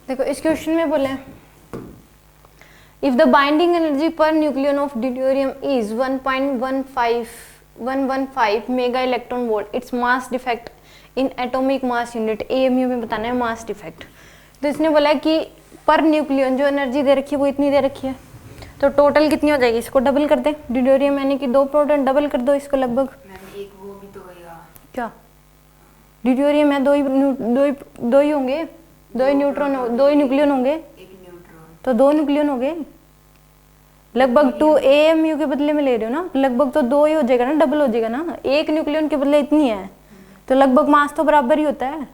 देखो इस क्वेश्चन में बोले if the binding energy per nucleon of deuterium is 1.115 mega electron volt, its mass defect in atomic mass unit, AMU में बताना है मास डिफेक्ट। तो इसने बोला कि पर न्यूक्लियन जो एनर्जी दे रखी है वो इतनी दे रखी है, तो टोटल कितनी हो जाएगी, इसको डबल कर दे, ड्यूटेरियम यानी कि 2 प्रोटॉन, डबल कर दो इसको लगभग। एक वो भी तो होगा क्या ड्यूटेरियम है, दो ही होंगे, दो ही न्यूट्रॉन, 2 ही न्यूक्लियन होंगे, एक न्यूट्रॉन, तो 2 न्यूक्लियन हो गए लगभग। 2 एएमयू के बदले में ले रहे हो ना, लगभग तो 2 ही हो जाएगा ना, डबल हो जाएगा ना, एक न्यूक्लियन के बदले इतनी है, तो लगभग मास तो बराबर ही होता है,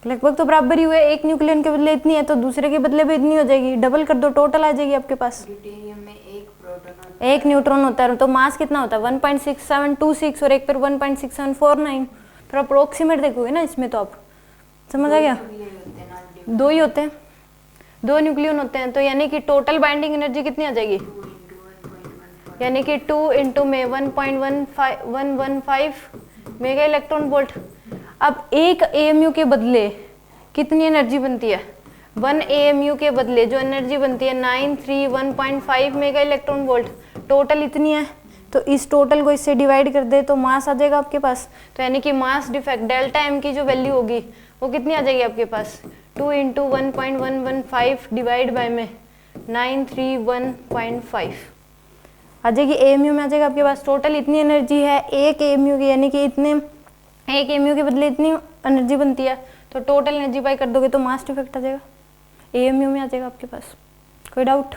लगभग तो बराबर ही हुए। एक न्यूक्लियन के बदले इतनी है तो दूसरे के बदले भी इतनी हो जाएगी, डबल कर दो, टोटल आ जाएगी आपके पास। ड्यूटेरियम में एक प्रोटॉन एक न्यूट्रॉन होता है, तो मास कितना होता है 1.6726 और एक पर 1.6749, फिर अप्रोक्सीमेट देखोगे ना इसमें, तो आप समझ आ गया, 2 ही होते हैं, 2 न्यूक्लियन होते हैं, तो यानी कि टोटल बाइंडिंग एनर्जी कितनी आ जाएगी, यानी कि 2 इंटू में 1.115 मेगा इलेक्ट्रॉन वोल्ट। अब एक एएमयू के बदले कितनी एनर्जी बनती है, 1 एएमयू के बदले जो एनर्जी बनती है 931.5 मेगा इलेक्ट्रॉन वोल्ट, टोटल इतनी है, तो इस टोटल को इससे डिवाइड कर दे तो मास आ जाएगा आपके पास। तो यानी कि मास डिफेक्ट डेल्टा एम की जो वैल्यू होगी वो कितनी आ जाएगी आपके पास, 2 इंटू 1.115 डिवाइड बाय में 931.5 आ जाएगी, एएमयू में आ जाएगा आपके पास। टोटल इतनी एनर्जी है एक एएमयू की, यानी कि इतने एक एएमयू के बदले इतनी एनर्जी बनती है, तो टोटल एनर्जी बाय कर दोगे तो मास डिफेक्ट आ जाएगा, एएमयू में आ जाएगा आपके पास। कोई डाउट?